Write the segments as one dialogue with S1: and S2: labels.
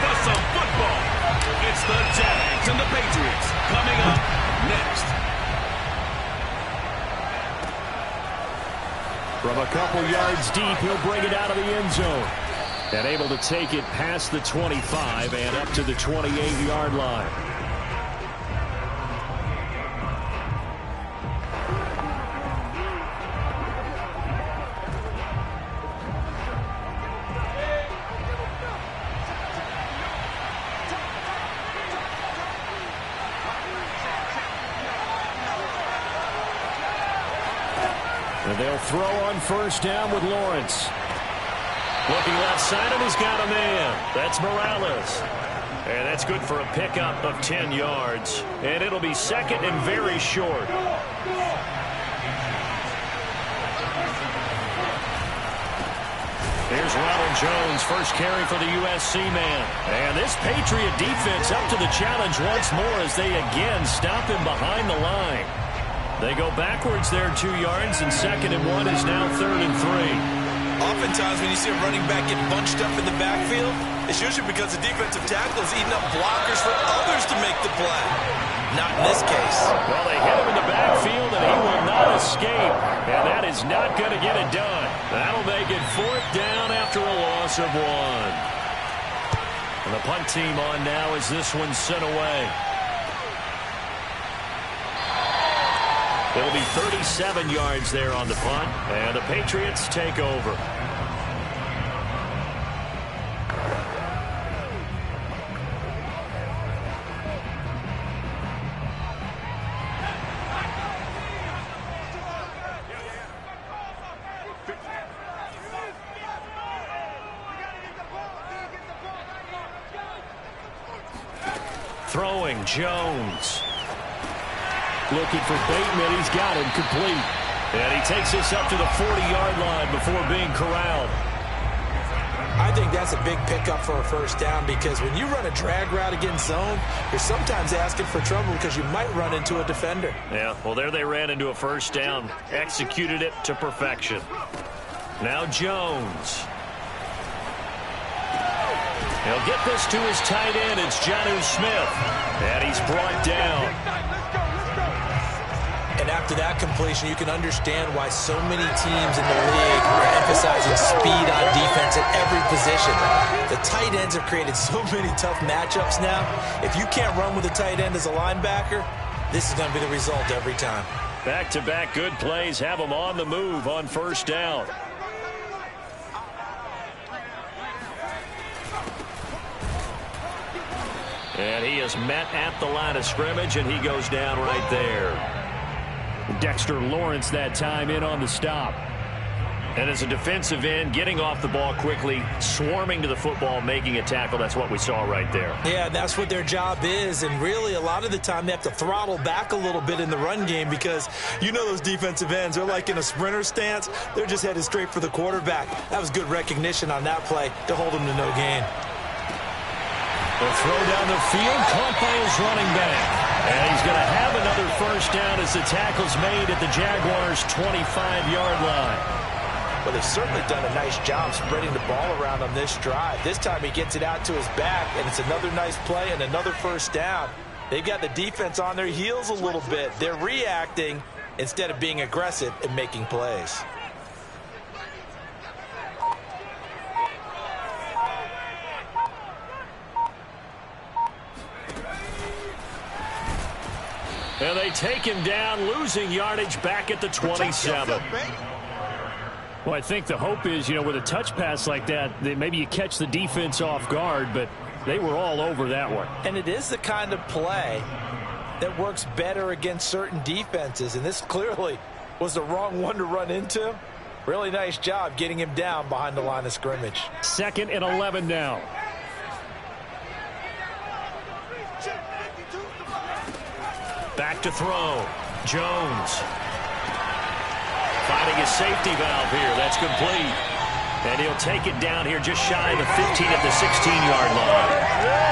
S1: for some football. It's the Jags and the Patriots coming up next.
S2: From a couple yards deep, he'll bring it out of the end zone. And able to take it past the 25 and up to the 28-yard line. And they'll throw on first down with Lawrence. Looking left side, and he's got a man. That's Morales. And that's good for a pickup of 10 yards. And it'll be second and very short. Here's Ronald Jones, first carry for the USC man. And this Patriot defense up to the challenge once more as they again stop him behind the line. They go backwards there 2 yards, and second and 1 is now third and 3.
S3: Oftentimes when you see a running back get bunched up in the backfield, it's usually because the defensive tackle is eating up blockers for others to make the play. Not in this case.
S2: Well, they hit him in the backfield, and he will not escape. And that is not going to get it done. That'll make it fourth down after a loss of 1. And the punt team on now as this one's sent away. It'll be 37 yards there on the punt, and the Patriots take over. Throwing Jones. Looking for Bateman. He's got him complete. And he takes this up to the 40-yard line before being corralled.
S3: I think that's a big pickup for a first down because when you run a drag route against zone, you're sometimes asking for trouble because you might run into a defender.
S2: Yeah, well, there they ran into a first down. Executed it to perfection. Now Jones. He'll get this to his tight end. It's Jonnu Smith. And he's brought down.
S3: And after that completion, you can understand why so many teams in the league are emphasizing speed on defense at every position. The tight ends have created so many tough matchups now. If you can't run with a tight end as a linebacker, this is going to be the result every time.
S2: Back-to-back good plays have them on the move on first down. And he is met at the line of scrimmage, and he goes down right there. Dexter Lawrence that time in on the stop. And as a defensive end, getting off the ball quickly, swarming to the football, making a tackle. That's what we saw right there.
S3: Yeah, that's what their job is. And really, a lot of the time, they have to throttle back a little bit in the run game because you know those defensive ends, they're like in a sprinter stance. They're just headed straight for the quarterback. That was good recognition on that play to hold them to no gain.
S2: The throw down the field, caught by his running back. And he's going to have another first down as the tackle's made at the Jaguars' 25-yard line.
S3: Well, they've certainly done a nice job spreading the ball around on this drive. This time he gets it out to his back, and it's another nice play and another first down. They've got the defense on their heels a little bit. They're reacting instead of being aggressive and making plays.
S2: And they take him down, losing yardage back at the 27. Well, I think the hope is, with a touch pass like that maybe you catch the defense off guard, but they were all over that one.
S3: And it is the kind of play that works better against certain defenses, and this clearly was the wrong one to run into. Really nice job getting him down behind the line of scrimmage.
S2: 2nd and 11 now. Back to throw. Jones. Finding his safety valve here. That's complete. And he'll take it down here just shy of the 15 at the 16-yard line.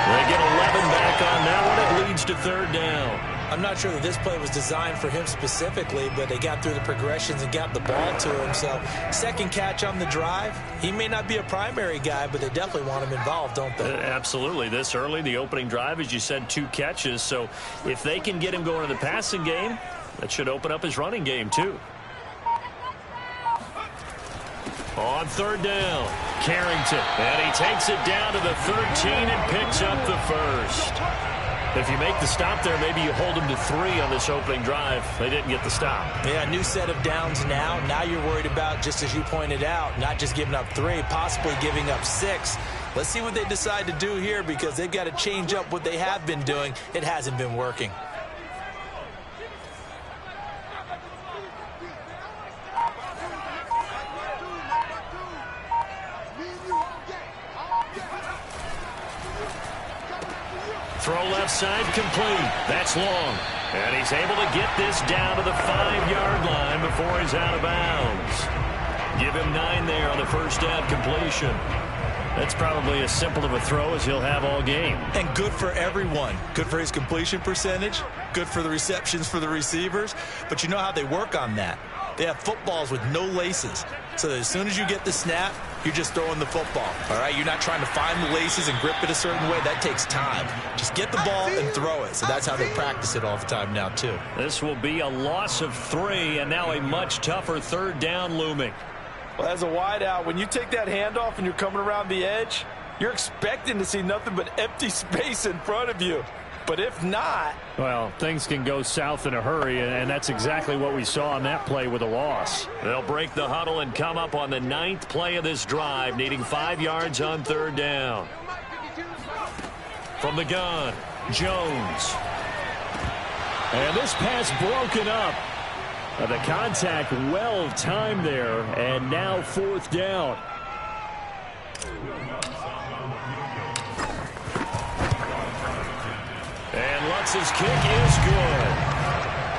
S2: They get 11 back on that one. It leads to third down.
S3: I'm not sure that this play was designed for him specifically, but they got through the progressions and got the ball to him. So second catch on the drive. He may not be a primary guy, but they definitely want him involved, don't they?
S2: Absolutely. This early, the opening drive, as you said, 2 catches. So if they can get him going in the passing game, that should open up his running game too. On third down, Carrington, and he takes it down to the 13 and picks up the first. If you make the stop there, maybe you hold them to 3 on this opening drive. They didn't get the stop.
S3: Yeah, new set of downs now. Now you're worried about, just as you pointed out, not just giving up 3, possibly giving up 6. Let's see what they decide to do here, because they've got to change up what they have been doing. It hasn't been working.
S2: Throw left side complete. That's long. And he's able to get this down to the 5-yard line before he's out of bounds. Give him 9 there on the first down completion. That's probably as simple of a throw as he'll have all game.
S3: And good for everyone. Good for his completion percentage. Good for the receptions for the receivers. But you know how they work on that. They have footballs with no laces. So that as soon as you get the snap, you're just throwing the football. All right? You're not trying to find the laces and grip it a certain way. That takes time. Just get the ball and throw it. So that's how they practice it all the time now, too.
S2: This will be a loss of 3, and now a much tougher third down looming.
S4: Well, as a wideout, when you take that handoff and you're coming around the edge, you're expecting to see nothing but empty space in front of you. But if not...
S2: Well, things can go south in a hurry, and that's exactly what we saw on that play with a loss. They'll break the huddle and come up on the 9th play of this drive, needing 5 yards on third down. From the gun, Jones. And this pass broken up. The contact well timed there, and now 4th down. And Lutz's kick is good.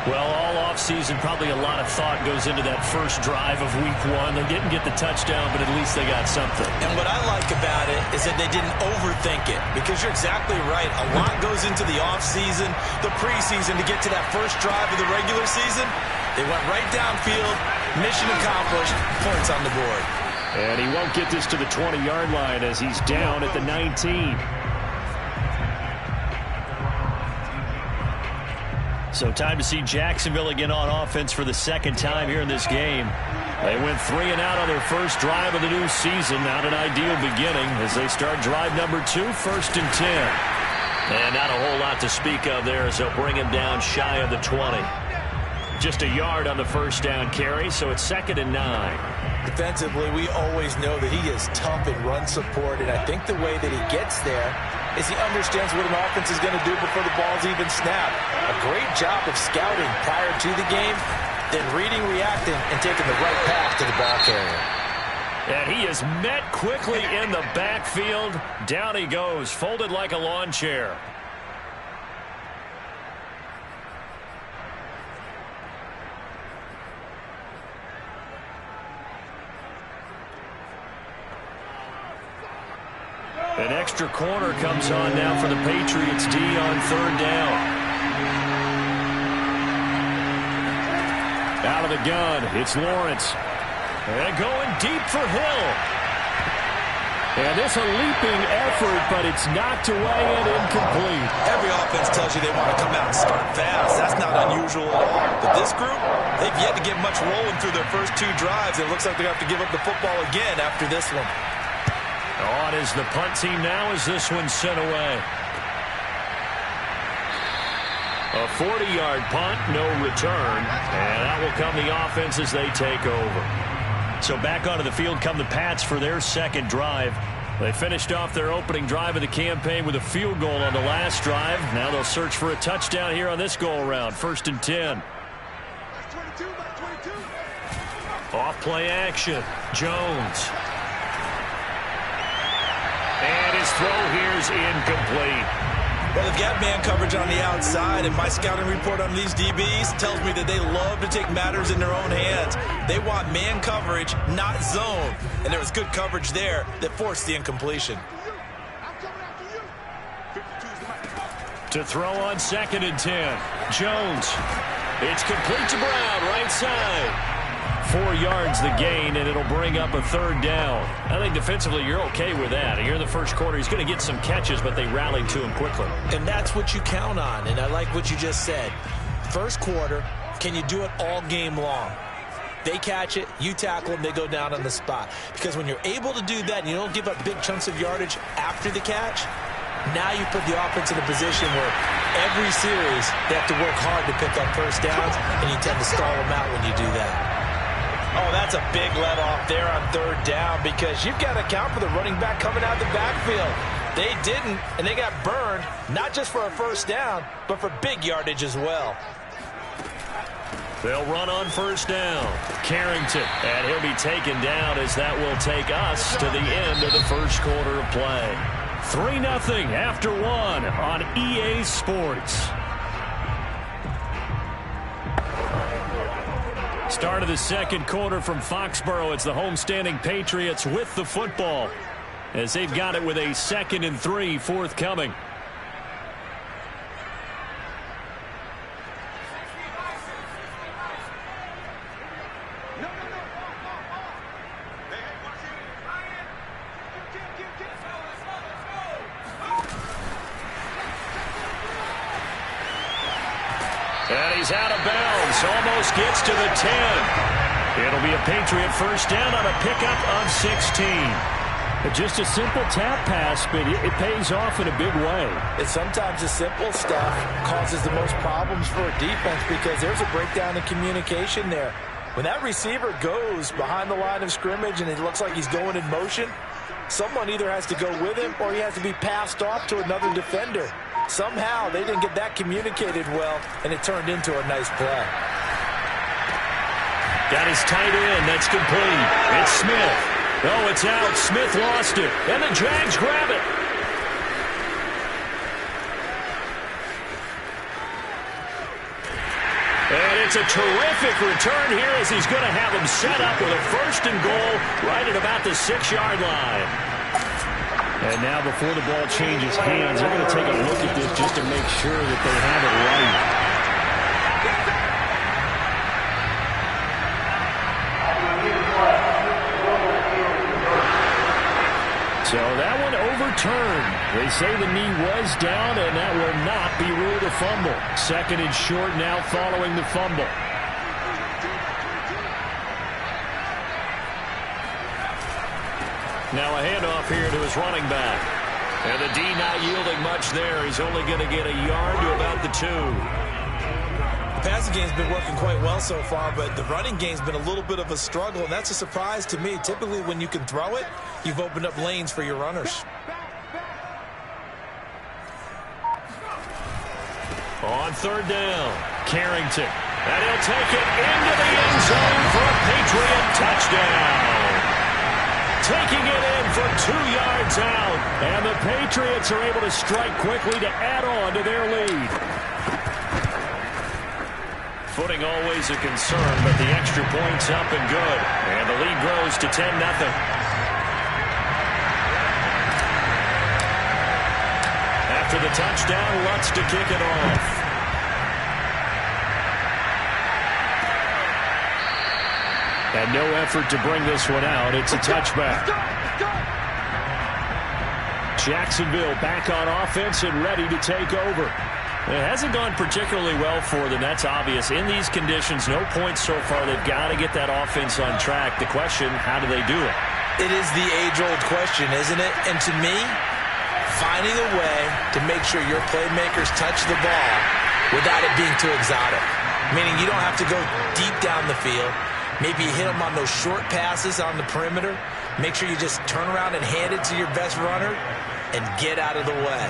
S2: Well, all offseason, probably a lot of thought goes into that first drive of week 1. They didn't get the touchdown, but at least they got something.
S3: And what I like about it is that they didn't overthink it, because you're exactly right. A lot goes into the offseason, the preseason, to get to that first drive of the regular season. They went right downfield, mission accomplished, points on the board.
S2: And he won't get this to the 20-yard line as he's down at the 19. So time to see Jacksonville again on offense for the 2nd time here in this game. They went 3 and out on their first drive of the new season. Not an ideal beginning as they start drive number 2, 1st and 10. And not a whole lot to speak of there as they'll bring him down shy of the 20. Just a yard on the first down carry, so it's 2nd and 9.
S3: Defensively, we always know that he is tough in run support, and I think the way that he gets there is he understands what an offense is going to do before the ball's even snapped. A great job of scouting prior to the game, then reading, reacting, and taking the right path to the ball carrier.
S2: And he is met quickly in the backfield. Down he goes, folded like a lawn chair. An extra corner comes on now for the Patriots D on third down. Out of the gun, it's Lawrence. And going deep for Hill. And this a leaping effort, but it's knocked away and incomplete.
S3: Every offense tells you they want to come out and start fast. That's not unusual at all. But this group, they've yet to get much rolling through their first 2 drives. It looks like they have to give up the football again after this one.
S2: On is the punt team now as this one's sent away. A 40-yard punt, no return. And that will come the offense as they take over. So back onto the field come the Pats for their 2nd drive. They finished off their opening drive of the campaign with a field goal on the last drive. Now they'll search for a touchdown here on this go-around. 1st and 10. Off play action. Jones. And his throw here is incomplete.
S3: Well, they've got man coverage on the outside, and my scouting report on these DBs tells me that they love to take matters in their own hands. They want man coverage, not zone. And there was good coverage there that forced the incompletion.
S2: To throw on 2nd and 10. Jones. It's complete to Brown, right side. 4 yards the gain, and it'll bring up a third down. I think defensively you're okay with that. Here in the first quarter, he's going to get some catches, but they rallied to him quickly.
S3: And that's what you count on, and I like what you just said. First quarter, can you do it all game long? They catch it, you tackle them, they go down on the spot. Because when you're able to do that and you don't give up big chunks of yardage after the catch, now you put the offense in a position where every series they have to work hard to pick up first downs, and you tend to stall them out when you do that.
S4: Oh, that's a big let off there on third down because you've got to account for the running back coming out of the backfield. They didn't, and they got burned, not just for a first down, but for big yardage as well.
S2: They'll run on first down. Carrington, and he'll be taken down as that will take us to the end of the first quarter of play. 3-0 after 1 on EA Sports. Start of the second quarter from Foxborough. It's the homestanding Patriots with the football as they've got it with a 2nd and 3 forthcoming. And he's out of bounds. Almost gets to the 10. It'll be a Patriot first down on a pickup of 16. Just a simple tap pass, but it pays off in a big way.
S4: And sometimes the simple stuff causes the most problems for a defense because there's a breakdown in communication there. When that receiver goes behind the line of scrimmage and it looks like he's going in motion, someone either has to go with him or he has to be passed off to another defender. Somehow they didn't get that communicated well, and it turned into a nice play.
S2: Got his tight end. That's complete. It's Smith. Oh, it's out. Smith lost it. And the Jags grab it. And it's a terrific return here as he's going to have him set up with a 1st and goal right at about the 6-yard line. And now before the ball changes hands, they're going to take a look at this just to make sure that they have it right. So that one overturned. They say the knee was down, and that will not be ruled a fumble. 2nd and short now following the fumble. Now a handoff here to his running back. And the D not yielding much there. He's only going to get a yard to about the 2.
S3: The passing game's been working quite well so far, but the running game's been a little bit of a struggle, and that's a surprise to me. Typically, when you can throw it, you've opened up lanes for your runners.
S2: On third down, Carrington. And he'll take it into the end zone for a Patriot touchdown. Taking it in for 2 yards out. And the Patriots are able to strike quickly to add on to their lead. Footing always a concern, but the extra point's up and good. And the lead grows to 10-0. After the touchdown, Lutz to kick it off. And no effort to bring this one out. It's a touchback. Jacksonville back on offense and ready to take over. It hasn't gone particularly well for them. That's obvious. In these conditions, no points so far. They've got to get that offense on track. The question, how do they do it?
S3: It is the age-old question, isn't it? And to me, finding a way to make sure your playmakers touch the ball without it being too exotic. Meaning you don't have to go deep down the field. Maybe you hit them on those short passes on the perimeter. Make sure you just turn around and hand it to your best runner and get out of the way.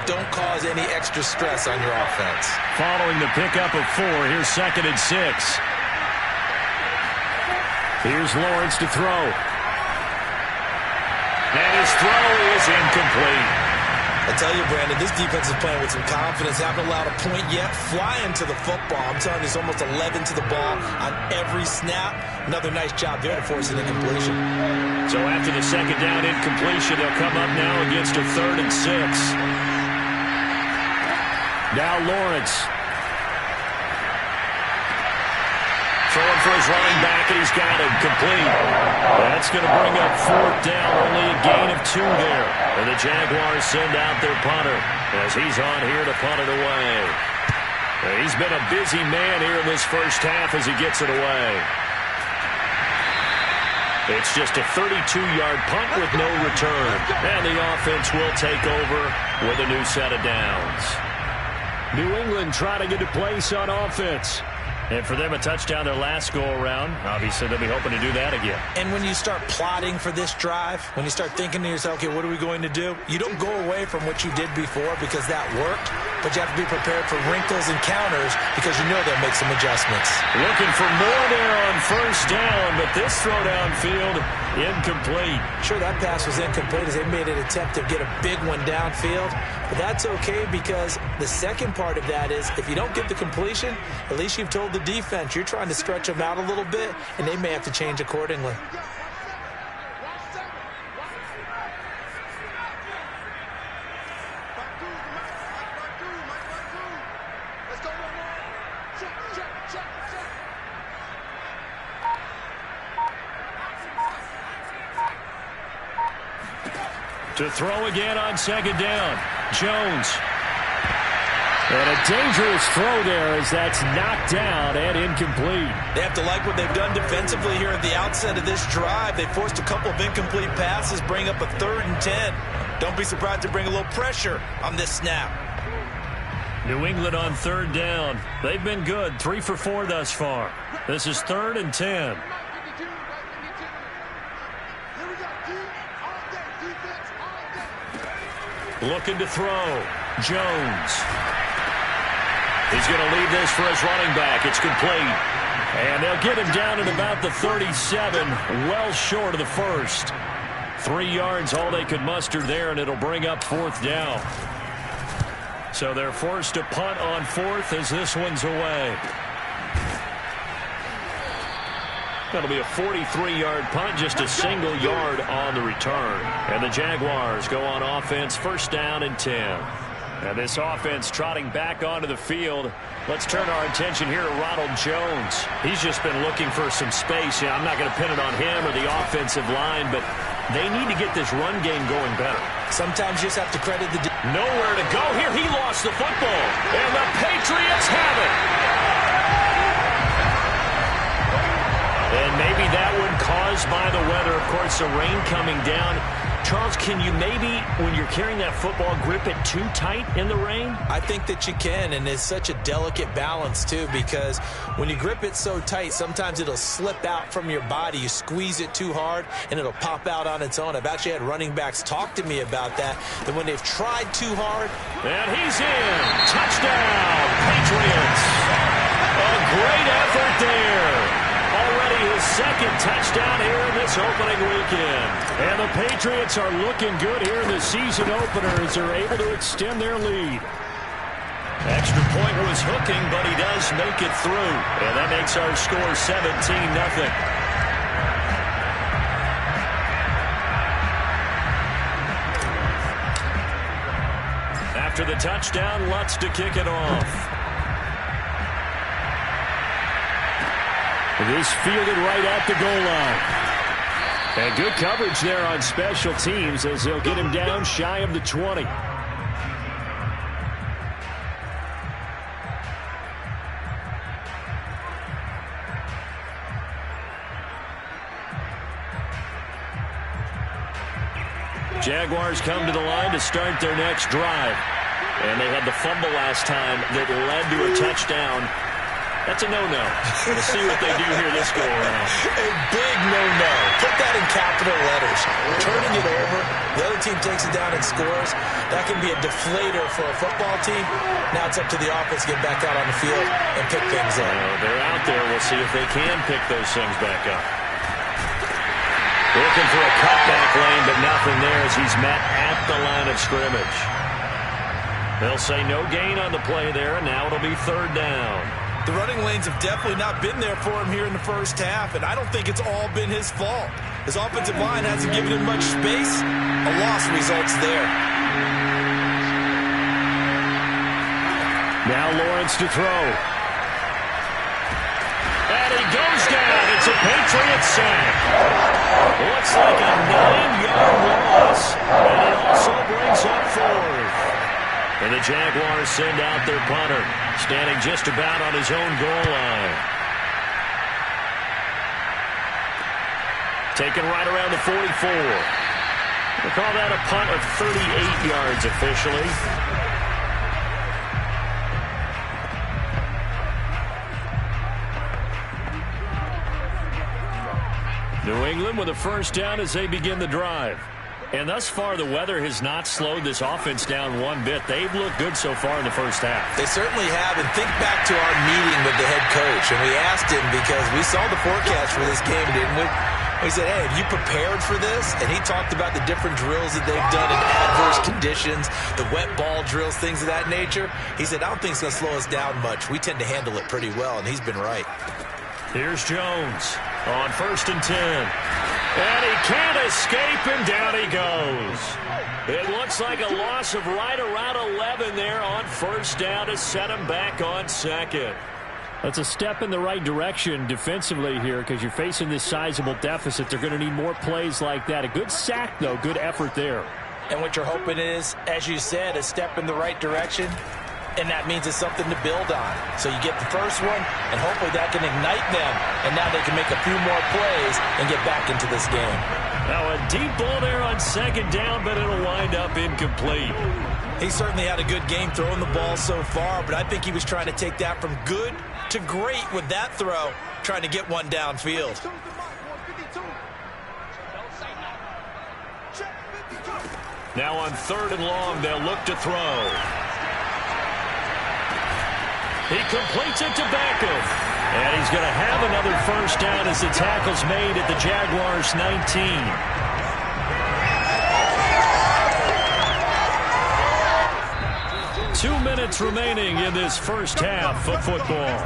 S3: Don't cause any extra stress on your offense.
S2: Following the pickup of 4, here's 2nd and 6. Here's Lawrence to throw. And his throw is incomplete.
S3: I tell you, Brandon, this defense is playing with some confidence. Haven't allowed a point yet. Flying to the football. I'm telling you, it's almost 11 to the ball on every snap. Another nice job there to force an incompletion.
S2: So after the 2nd down incompletion, they'll come up now against a 3rd and 6. Now Lawrence. for his running back, and he's got him complete. That's going to bring up fourth down, only a gain of 2 there. And the Jaguars send out their punter as he's on here to punt it away. He's been a busy man here in this first half as he gets it away. It's just a 32-yard punt with no return. And the offense will take over with a new set of downs. New England trying to get a place on offense. And for them, a touchdown their last go-around. Obviously, they'll be hoping to do that again.
S3: And when you start plotting for this drive, when you start thinking to yourself, okay, what are we going to do? You don't go away from what you did before because that worked, but you have to be prepared for wrinkles and counters because you know they'll make some adjustments.
S2: Looking for more there on first down, but this throw downfield, incomplete.
S3: Sure, that pass was incomplete as they made an attempt to get a big one downfield, but that's okay because the second part of that is if you don't get the completion, at least you've told the defense you're trying to stretch them out a little bit, and they may have to change accordingly.
S2: To throw again on second down. Jones. And a dangerous throw there as that's knocked down and incomplete.
S3: They have to like what they've done defensively here at the outset of this drive. They forced a couple of incomplete passes, bring up a 3rd and 10. Don't be surprised to bring a little pressure on this snap.
S2: New England on 3rd down. They've been good, 3 for 4 thus far. This is 3rd and 10. Looking to throw. Jones. He's going to leave this for his running back. It's complete. And they'll get him down at about the 37, well short of the first. 3 yards, all they could muster there, and it'll bring up 4th down. So they're forced to punt on 4th as this one's away. That'll be a 43-yard punt, just a single yard on the return. And the Jaguars go on offense, 1st down and 10. And this offense trotting back onto the field. Let's turn our attention here to Ronald Jones. He's just been looking for some space. Yeah, I'm not going to pin it on him or the offensive line, but they need to get this run game going better.
S3: Sometimes you just have to credit the...
S2: Nowhere to go here. He lost the football. And the Patriots have it. And maybe that one caused by the weather. Of course, the rain coming down. Charles, can you maybe, when you're carrying that football, grip it too tight in the rain?
S3: I think that you can, and it's such a delicate balance, too, because when you grip it so tight, sometimes it'll slip out from your body. You squeeze it too hard, and it'll pop out on its own. I've actually had running backs talk to me about that when they've tried too hard.
S2: And he's in. Touchdown, Patriots. A great effort there. Already his 2nd touchdown here in this opening weekend. And the Patriots are looking good here in the season opener as they're able to extend their lead. Extra point was hooking, but he does make it through. And that makes our score 17-0. After the touchdown, Lutz to kick it off. This fielded right at the goal line. And good coverage there on special teams as they'll get him down shy of the 20. Jaguars come to the line to start their next drive. And they had the fumble last time that led to a touchdown. That's a no-no. We'll see what they do here this go-around.
S3: A big no-no. Put that in capital letters. Turning it over, the other team takes it down and scores. That can be a deflator for a football team. Now it's up to the offense to get back out on the field and pick things up.
S2: They're out there. We'll see if they can pick those things back up. Looking for a cutback lane, but nothing there as he's met at the line of scrimmage. They'll say no gain on the play there, and now it'll be 3rd down.
S3: The running lanes have definitely not been there for him here in the first half, and I don't think it's all been his fault. His offensive line hasn't given him much space. A loss results there.
S2: Now Lawrence to throw. And he goes down. It's a Patriots sack. Looks like a 9-yard loss. And it also brings up 4th. And the Jaguars send out their punter, standing just about on his own goal line. Taken right around the 44. We'll call that a punt of 38 yards officially. New England with a first down as they begin the drive. And thus far, the weather has not slowed this offense down one bit. They've looked good so far in the first half.
S3: They certainly have. And think back to our meeting with the head coach. And we asked him because we saw the forecast for this game, didn't we? We said, hey, have you prepared for this? And he talked about the different drills that they've done in adverse conditions, the wet ball drills, things of that nature. He said, I don't think it's going to slow us down much. We tend to handle it pretty well, and he's been right.
S2: Here's Jones on 1st and 10. And he can't escape, and down he goes. It looks like a loss of right around 11 there on first down to set him back on 2nd. That's a step in the right direction defensively here because you're facing this sizable deficit. They're going to need more plays like that. A good sack, though. Good effort there.
S4: And what you're hoping is, as you said, a step in the right direction. And that means it's something to build on. So you get the first one, and hopefully that can ignite them. And now they can make a few more plays and get back into this game.
S2: Now a deep ball there on 2nd down, but it'll wind up incomplete.
S3: He certainly had a good game throwing the ball so far, but I think he was trying to take that from good to great with that throw, trying to get one downfield.
S2: Now on 3rd and long, they'll look to throw. He completes it to Beckham. And he's going to have another first down as the tackle's made at the Jaguars' 19. 2 minutes remaining in this first half of football.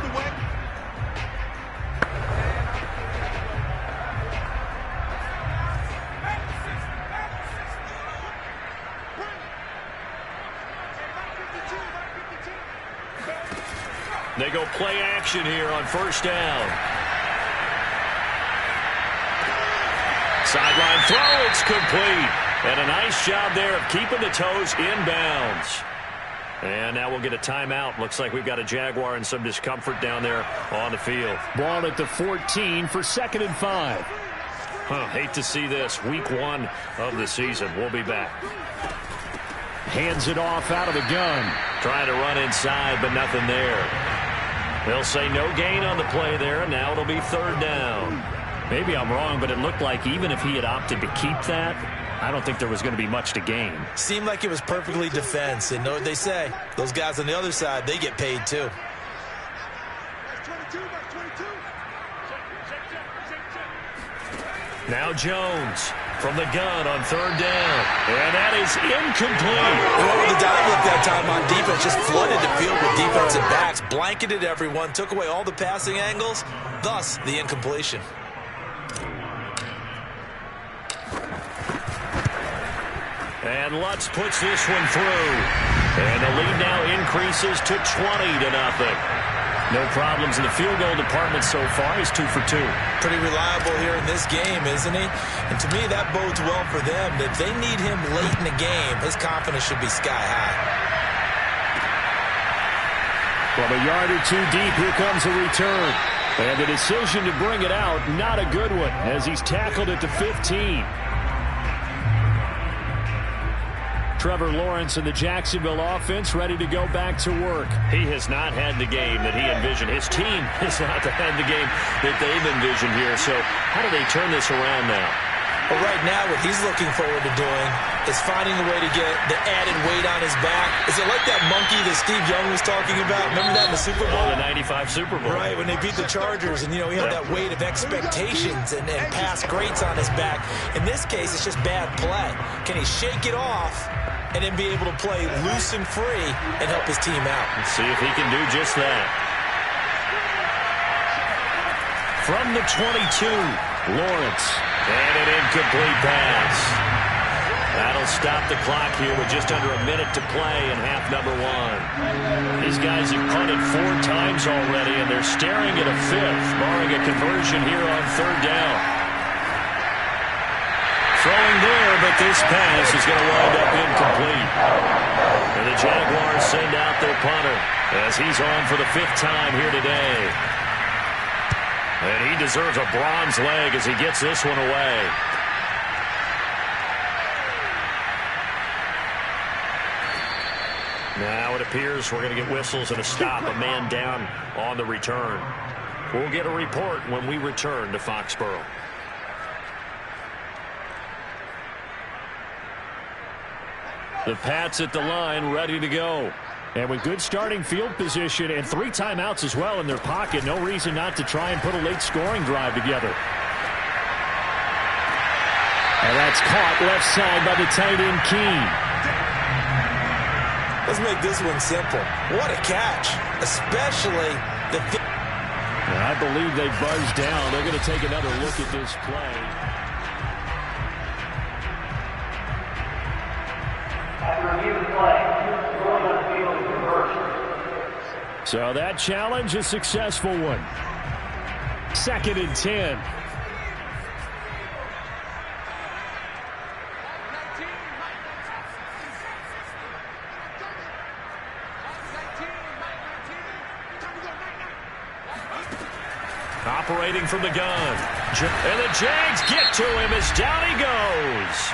S2: They go play action here on first down. Sideline throw, it's complete. And a nice job there of keeping the toes inbounds. And now we'll get a timeout. Looks like we've got a Jaguar and some discomfort down there on the field. Ball at the 14 for 2nd and 5. Hate to see this. Week 1 of the season. We'll be back. Hands it off out of the gun. Trying to run inside, but nothing there. They'll say no gain on the play there, and now it'll be 3rd down. Maybe I'm wrong, but it looked like even if he had opted to keep that, I don't think there was going to be much to gain.
S3: Seemed like it was perfectly defense, and know what they say. Those guys on the other side, they get paid too.
S2: Now Jones from the gun on 3rd down. And that is incomplete.
S3: Well, the dive look that time on defense just flooded the field with defensive backs, blanketed everyone, took away all the passing angles, thus the incompletion.
S2: And Lutz puts this one through. And the lead now increases to 20-0. No problems in the field goal department so far. He's 2 for 2.
S3: Pretty reliable here in this game, isn't he? And to me, that bodes well for them. If they need him late in the game, his confidence should be sky high.
S2: From a yard or 2 deep, here comes a return. And the decision to bring it out, not a good one, as he's tackled at the 15. Trevor Lawrence and the Jacksonville offense ready to go back to work. He has not had the game that he envisioned. His team has not had the game that they've envisioned here. So how do they turn this around now?
S3: Well, right now what he's looking forward to doing is finding a way to get the added weight on his back. Is it like that monkey that Steve Young was talking about? Remember that in the Super Bowl?
S2: Oh, the 95 Super Bowl.
S3: Right, when they beat the Chargers, and, you know, he had that weight of expectations and past greats on his back. In this case, it's just bad play. Can he shake it off and then be able to play loose and free and help his team out?
S2: Let's see if he can do just that. From the 22, Lawrence. And an incomplete pass. That'll stop the clock here with just under a minute to play in half number 1. These guys have punted 4 times already, and they're staring at a 5th, barring a conversion here on 3rd down. Throwing there, but this pass is going to wind up incomplete. And the Jaguars send out their punter as he's on for the 5th time here today. And he deserves a bronze leg as he gets this one away. Now it appears we're going to get whistles and a stop, a man down on the return. We'll get a report when we return to Foxborough. The Pats at the line, ready to go. And with good starting field position and 3 timeouts as well in their pocket, no reason not to try and put a late scoring drive together. And that's caught left side by the tight end, Keene.
S3: Let's make this one simple. What a catch, especially the...
S2: I believe they buzzed down. They're going to take another look at this play. So that challenge, a successful one. 2nd and 10. Operating from the gun. And the Jags get to him as down he goes.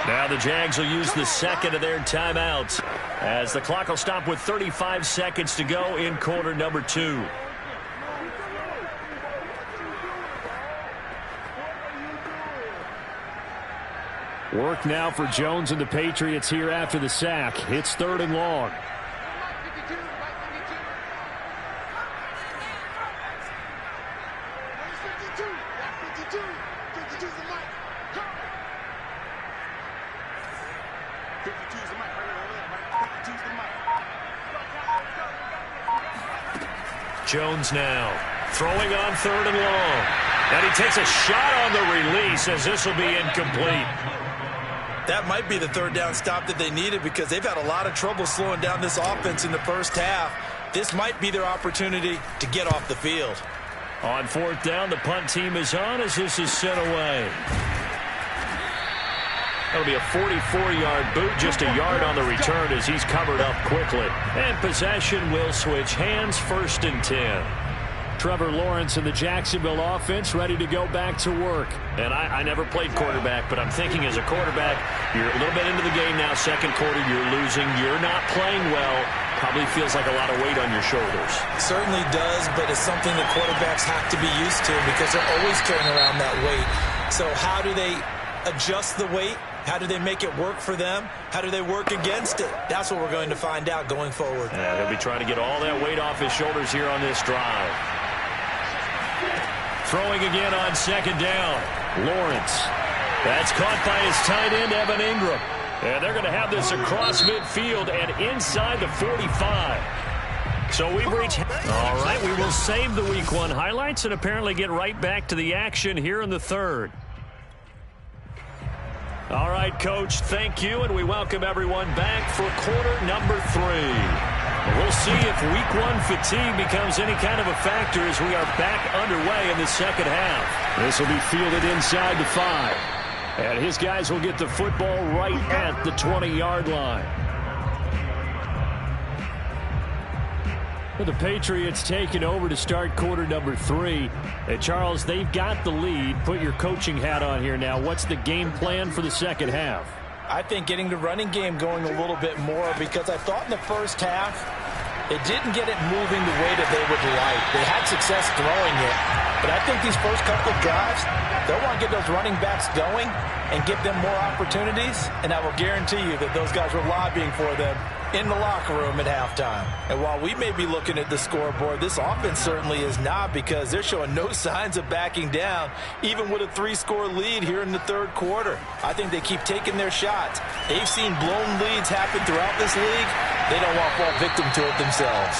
S2: Now the Jags will use the 2nd of their timeouts as the clock will stop with 35 seconds to go in quarter number 2. Work now for Jones and the Patriots here after the sack. It's 3rd and long. Jones now throwing on 3rd and long. And he takes a shot on the release as this will be incomplete.
S3: That might be the 3rd down stop that they needed because they've had a lot of trouble slowing down this offense in the first half. This might be their opportunity to get off the field.
S2: On 4th down, the punt team is on as this is sent away. That'll be a 44-yard boot, just a yard on the return as he's covered up quickly. And possession will switch hands, 1st and 10. Trevor Lawrence and the Jacksonville offense ready to go back to work. And I never played quarterback, but I'm thinking as a quarterback, you're a little bit into the game now, 2nd quarter, you're losing, you're not playing well. Probably feels like a lot of weight on your shoulders.
S3: Certainly does, but it's something that quarterbacks have to be used to because they're always carrying around that weight. So how do they adjust the weight? How do they make it work for them? How do they work against it? That's what we're going to find out going forward.
S2: Yeah, they'll be trying to get all that weight off his shoulders here on this drive. Throwing again on 2nd down. Lawrence. That's caught by his tight end, Evan Ingram. And they're going to have this across midfield and inside the 45. So we've reached... All right, we will save the Week 1 highlights and apparently get right back to the action here in the 3rd. All right, Coach, thank you, and we welcome everyone back for quarter number 3. We'll see if Week 1 fatigue becomes any kind of a factor as we are back underway in the 2nd half. This will be fielded inside the 5. And his guys will get the football right at the 20-yard line. The Patriots taking over to start quarter number 3. Hey, Charles, they've got the lead. Put your coaching hat on here now. What's the game plan for the 2nd half?
S4: I think getting the running game going a little bit more because I thought in the first half they didn't get it moving the way that they would like. They had success throwing it, but I think these first couple of drives, they'll want to get those running backs going and give them more opportunities, and I will guarantee you that those guys were lobbying for them in the locker room at halftime. And while we may be looking at the scoreboard, this offense certainly is not because they're showing no signs of backing down, even with a 3-score lead here in the 3rd quarter. I think they keep taking their shots. They've seen blown leads happen throughout this league. They don't want to fall victim to it themselves.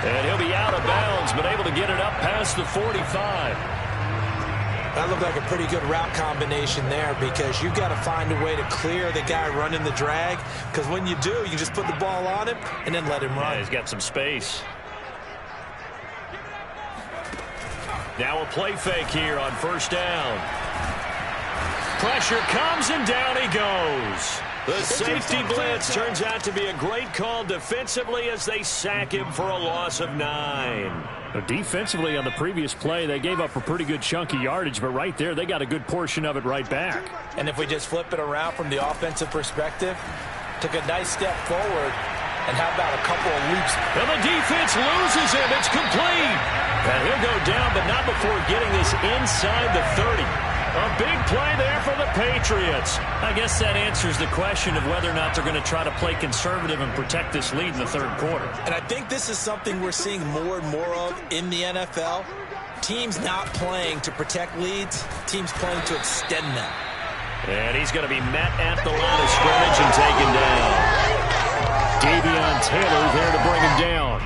S2: And he'll be out of bounds, but able to get it up past the 45.
S3: That looked like a pretty good route combination there because you've got to find a way to clear the guy running the drag, because when you do, you can just put the ball on him and then let him run.
S2: Yeah, he's got some space. Now a play fake here on first down. Pressure comes and down he goes. The safety blitz turns out to be a great call defensively as they sack him for a loss of 9. Defensively on the previous play, they gave up a pretty good chunk of yardage, but right there, they got a good portion of it right back.
S4: And if we just flip it around from the offensive perspective, took a nice step forward, and how about a couple of leaps?
S2: And the defense loses him. It's complete. And he'll go down, but not before getting this inside the 30. A big play there for the Patriots. I guess that answers the question of whether or not they're going to try to play conservative and protect this lead in the third quarter.
S3: And I think this is something we're seeing more and more of in the NFL. Teams not playing to protect leads, teams playing to extend them.
S2: And he's going to be met at the line of scrimmage and taken down. Davion Taylor there to bring him down.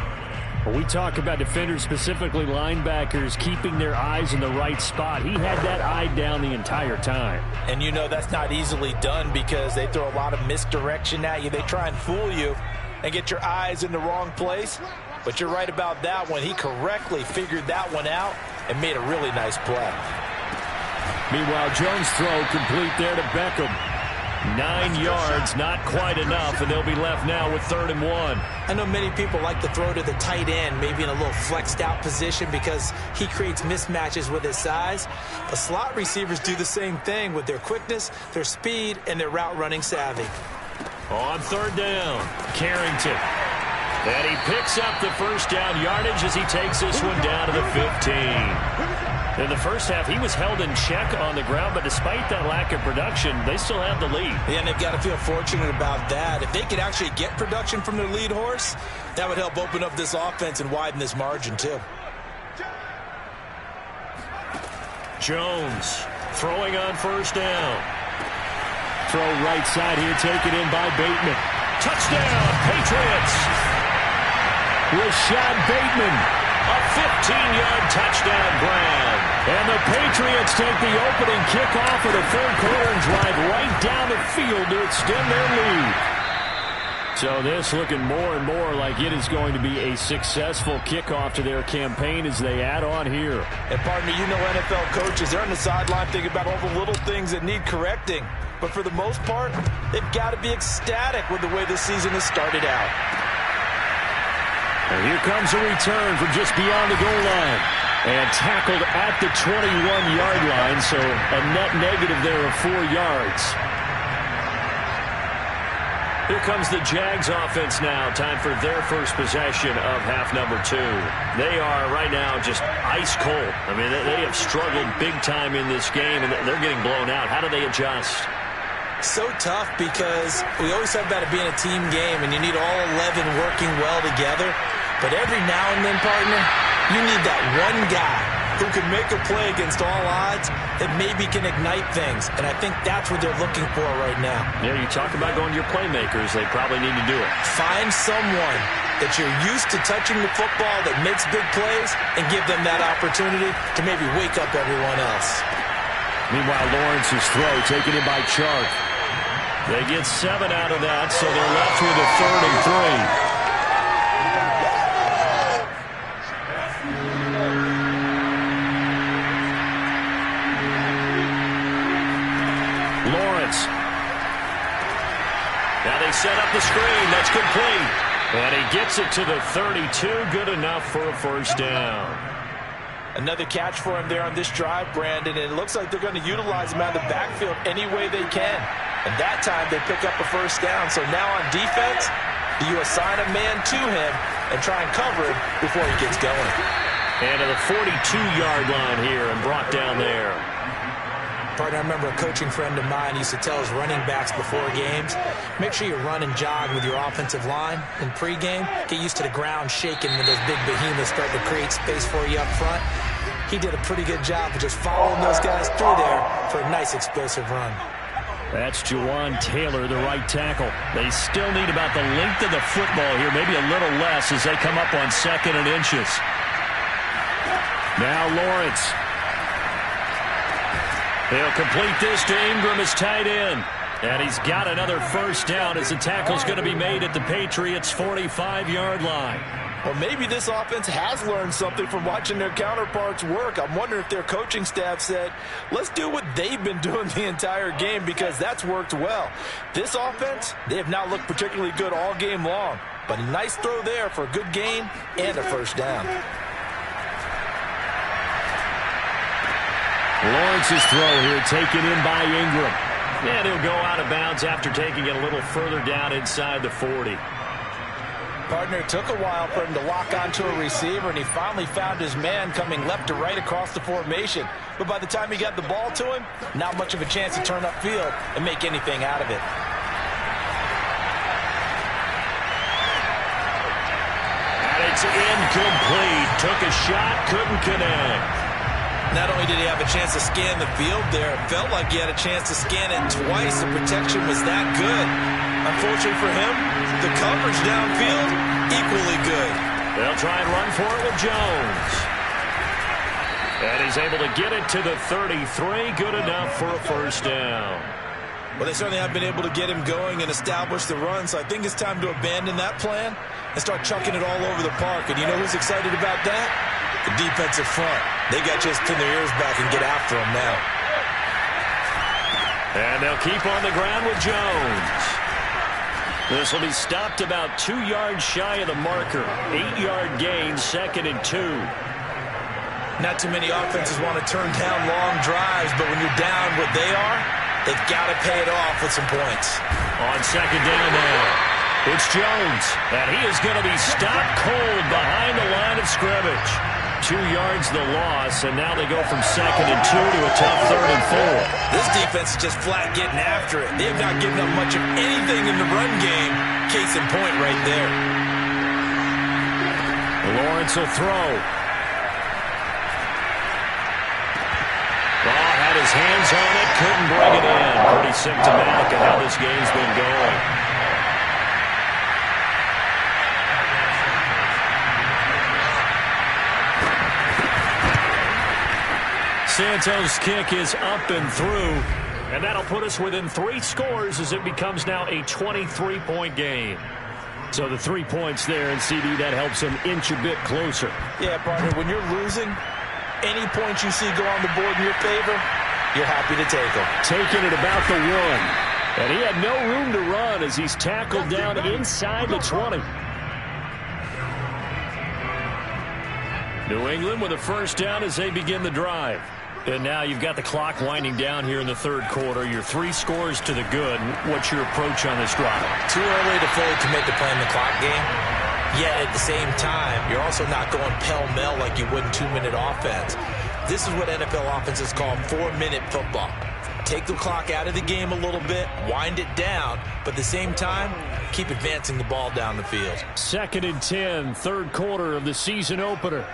S2: When we talk about defenders, specifically linebackers, keeping their eyes in the right spot, he had that eye down the entire time.
S4: And you know that's not easily done because they throw a lot of misdirection at you. They try and fool you and get your eyes in the wrong place. But you're right about that one. He correctly figured that one out and made a really nice play.
S2: Meanwhile, Jones' throw complete there to Beckham. 9 yards, not quite enough, and they'll be left now with 3rd and 1.
S3: I know many people like to throw to the tight end, maybe in a little flexed out position because he creates mismatches with his size. But slot receivers do the same thing with their quickness, their speed, and their route running savvy.
S2: On 3rd down, Carrington. And he picks up the first down yardage as he takes this one down to the 15. In the first half, he was held in check on the ground, but despite that lack of production, they still have the lead.
S3: Yeah, and they've got to feel fortunate about that. If they could actually get production from their lead horse, that would help open up this offense and widen this margin, too.
S2: Jones throwing on first down. Throw right side here, taken in by Bateman. Touchdown, Patriots! Rashad Bateman, a 15-yard touchdown grab. And the Patriots take the opening kickoff of the third quarter and drive right down the field to extend their lead. So this looking more and more like it is going to be a successful kickoff to their campaign as they add on here.
S4: And pardon me, you know NFL coaches, they're on the sideline thinking about all the little things that need correcting. But for the most part, they've got to be ecstatic with the way this season has started out.
S2: And here comes a return from just beyond the goal line. And tackled at the 21-yard line, so a net negative there of 4 yards. Here comes the Jags offense now. Time for their first possession of half number 2. They are right now just ice cold. I mean, they have struggled big time in this game, and they're getting blown out. How do they adjust?
S3: So tough because we always talk about it being a team game, and you need all 11 working well together. But every now and then, partner, you need that one guy who can make a play against all odds that maybe can ignite things. And I think that's what they're looking for right now.
S2: Yeah, you talk about going to your playmakers. They probably need to do it.
S3: Find someone that you're used to touching the football that makes big plays and give them that opportunity to maybe wake up everyone else.
S2: Meanwhile, Lawrence's throw taken in by Chark. They get 7 out of that, so they're left with a 3rd and 3. Lawrence. Now they set up the screen. That's complete. And he gets it to the 32. Good enough for a first down.
S4: Another catch for him there on this drive, Brandon, and it looks like they're going to utilize him out of the backfield any way they can. And that time they pick up a first down. So now on defense, you assign a man to him and try and cover him before he gets going.
S2: And to the 42-yard line here and brought down there.
S3: Partner, I remember a coaching friend of mine used to tell his running backs before games, make sure you run and jog with your offensive line in pregame. Get used to the ground shaking when those big behemoths start to create space for you up front. He did a pretty good job of just following those guys through there for a nice explosive run.
S2: That's Jawan Taylor, the right tackle. They still need about the length of the football here, maybe a little less as they come up on 2nd and inches. Now Lawrence. He'll complete this to Ingram as tight end. And he's got another first down as the tackle's going to be made at the Patriots' 45-yard line.
S4: Well, maybe this offense has learned something from watching their counterparts work. I'm wondering if their coaching staff said, let's do what they've been doing the entire game, because that's worked well. This offense, they have not looked particularly good all game long. But a nice throw there for a good gain and a first down.
S2: Lawrence's throw here taken in by Ingram. And he'll go out of bounds after taking it a little further down inside the 40.
S4: Partner, took a while for him to lock onto a receiver, and he finally found his man coming left to right across the formation. But by the time he got the ball to him, not much of a chance to turn upfield and make anything out of it.
S2: And it's incomplete. Took a shot, couldn't connect.
S3: Not only did he have a chance to scan the field there, it felt like he had a chance to scan it twice. The protection was that good. Unfortunately for him, the coverage downfield, equally good.
S2: They'll try and run for it with Jones. And he's able to get it to the 33. Good enough for a first down.
S3: Well, they certainly have been able to get him going and establish the run, so I think it's time to abandon that plan and start chucking it all over the park. And you know who's excited about that? The defensive front. They got just pin their ears back and get after him now.
S2: And they'll keep on the ground with Jones. This will be stopped about 2 yards shy of the marker. 8-yard gain, 2nd and 2.
S3: Not too many offenses want to turn down long drives, but when you're down what they are, they've got to pay it off with some points.
S2: On 2nd down now, it's Jones. And he is going to be stopped cold behind the line of scrimmage. 2 yards the loss, and now they go from 2nd and 2 to a tough 3rd and 4.
S3: This defense is just flat getting after it. They have not given up much of anything in the run game. Case in point right there.
S2: Lawrence will throw. Ball had his hands on it, couldn't bring it in. Pretty symptomatic of how this game's been going. Santos' kick is up and through, and that'll put us within 3 scores as it becomes now a 23-point game. So the 3 points there, and CD, that helps them inch a bit closer.
S4: Yeah, partner, when you're losing, any points you see go on the board in your favor, you're happy to take them.
S2: Taking it about the 1, and he had no room to run as he's tackled down inside the 20. New England with a first down as they begin the drive. And now you've got the clock winding down here in the 3rd quarter. You're 3 scores to the good. What's your approach on this drive?
S3: Too early to fully commit to playing the clock game. Yet at the same time, you're also not going pell-mell like you would in 2-minute offense. This is what NFL offenses call 4-minute football. Take the clock out of the game a little bit, wind it down, but at the same time, keep advancing the ball down the field.
S2: 2nd and 10, 3rd quarter of the season opener.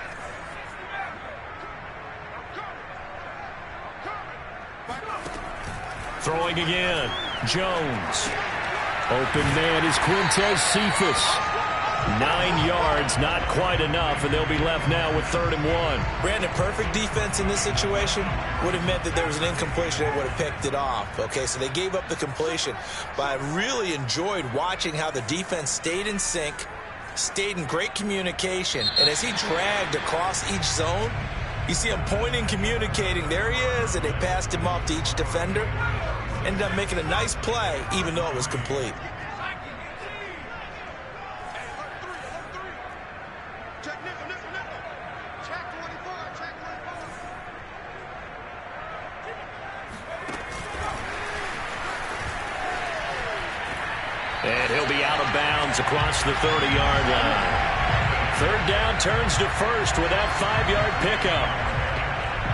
S2: Throwing again, Jones. Open man is Quintez Cephas. 9 yards, not quite enough, and they'll be left now with 3rd and 1.
S3: Brandon, perfect defense in this situation would have meant that there was an incompletion. They would have picked it off. Okay, so they gave up the completion. But I really enjoyed watching how the defense stayed in sync, stayed in great communication, and as he dragged across each zone, you see him pointing, communicating. There he is, and they passed him off to each defender. Ended up making a nice play, even though it was complete.
S2: And he'll be out of bounds across the 30-yard line. 3rd down turns to 1st with that 5-yard pickup.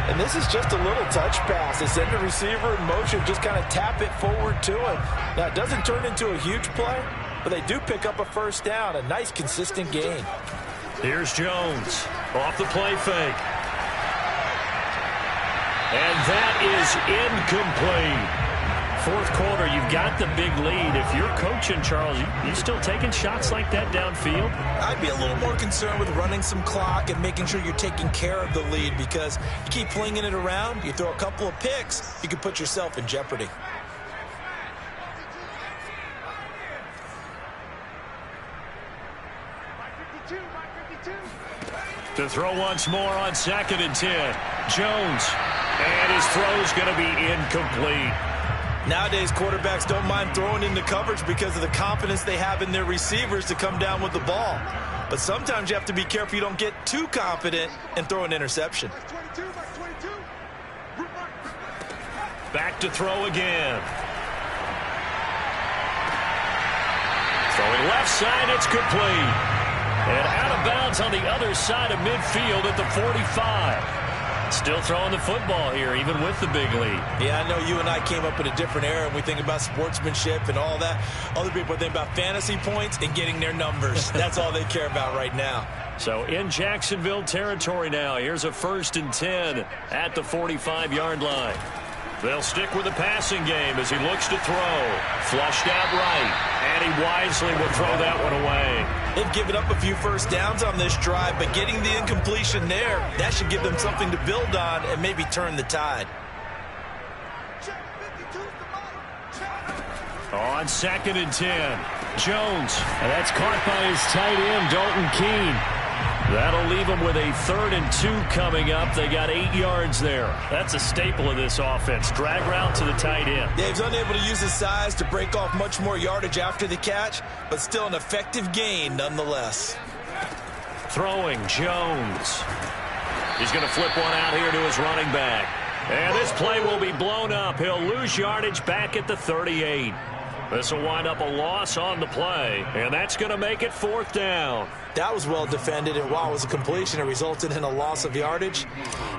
S4: And this is just a little touch pass. They send the receiver in motion, just kind of tap it forward to him. Now, it doesn't turn into a huge play, but they do pick up a first down, a nice, consistent gain.
S2: Here's Jones off the play fake. And that is incomplete. Fourth quarter, you've got the big lead. If you're coaching, Charles, you still taking shots like that downfield?
S3: I'd be a little more concerned with running some clock and making sure you're taking care of the lead, because you keep flinging it around, you throw a couple of picks, you can put yourself in jeopardy.
S2: To throw once more on 2nd and 10. Jones. And his throw's going to be incomplete.
S4: Nowadays, quarterbacks don't mind throwing into coverage because of the confidence they have in their receivers to come down with the ball. But sometimes you have to be careful you don't get too confident and throw an interception.
S2: Back to throw again. Throwing left side, it's complete. And out of bounds on the other side of midfield at the 45. Still throwing the football here, even with the big lead.
S3: Yeah, I know you and I came up in a different era, and we think about sportsmanship and all that. Other people think about fantasy points and getting their numbers. That's all they care about right now.
S2: So in Jacksonville territory now. Here's a 1st and 10 at the 45-yard line. They'll stick with the passing game as he looks to throw. Flushed out right, and he wisely will throw that one away.
S4: They've given up a few first downs on this drive, but getting the incompletion there, that should give them something to build on and maybe turn the tide.
S2: On 2nd and 10, Jones. And that's caught by his tight end, Dalton Keene. That'll leave them with a 3rd and 2 coming up. They got 8 yards there. That's a staple of this offense. Drag route to the tight end.
S4: Dave's unable to use his size to break off much more yardage after the catch, but still an effective gain nonetheless.
S2: Throwing, Jones. He's going to flip one out here to his running back. And this play will be blown up. He'll lose yardage back at the 38. This will wind up a loss on the play, and that's going to make it 4th down.
S3: That was well defended, and while it was a completion, it resulted in a loss of yardage.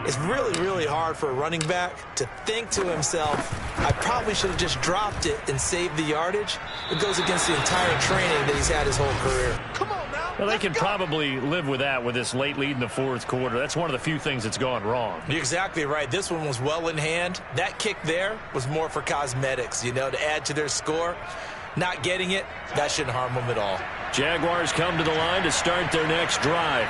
S3: It's really, really hard for a running back to think to himself, I probably should have just dropped it and saved the yardage. It goes against the entire training that he's had his whole career.
S4: Come on now.
S2: Well, they can probably live with that with this late lead in the 4th quarter. That's one of the few things that's gone wrong.
S3: You're exactly right. This one was well in hand. That kick there was more for cosmetics, you know, to add to their score. Not getting it, that shouldn't harm them at all.
S2: Jaguars come to the line to start their next drive.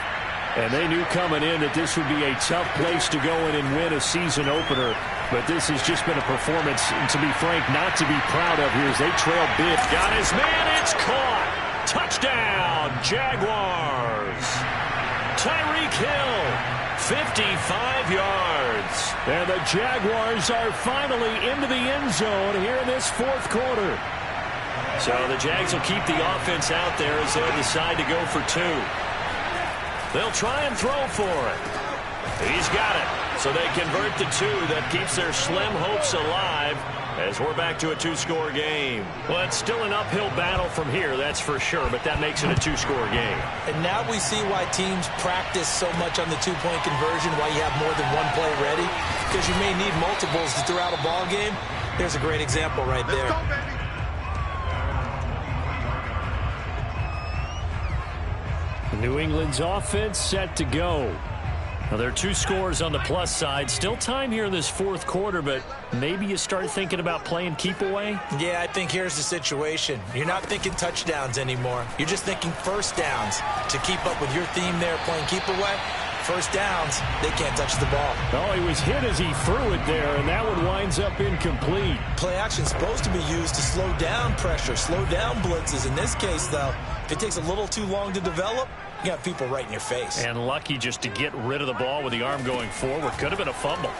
S2: And they knew coming in that this would be a tough place to go in and win a season opener. But this has just been a performance, to be frank, not to be proud of here as they trail big. Got his man, it's caught. Touchdown, Jaguars. Tyreek Hill, 55 yards. And the Jaguars are finally into the end zone here in this 4th quarter. So the Jags will keep the offense out there as they'll decide to go for 2. They'll try and throw for it. He's got it. So they convert the 2. That keeps their slim hopes alive as we're back to a 2-score game. Well, it's still an uphill battle from here, that's for sure, but that makes it a 2-score game.
S3: And now we see why teams practice so much on the 2-point conversion, why you have more than one play ready, because you may need multiples to throw out a ball game. Here's a great example right there.
S5: Let's go, baby.
S2: New England's offense set to go. Now, there are 2 scores on the plus side. Still time here in this 4th quarter, but maybe you start thinking about playing keep away?
S3: Yeah, I think here's the situation. You're not thinking touchdowns anymore. You're just thinking first downs. To keep up with your theme there, playing keep away, first downs, they can't touch the ball.
S2: Oh, he was hit as he threw it there, and that one winds up incomplete.
S3: Play action's supposed to be used to slow down pressure, slow down blitzes. In this case, though, if it takes a little too long to develop, you got people right in your face.
S2: And lucky just to get rid of the ball with the arm going forward. Could have been a fumble.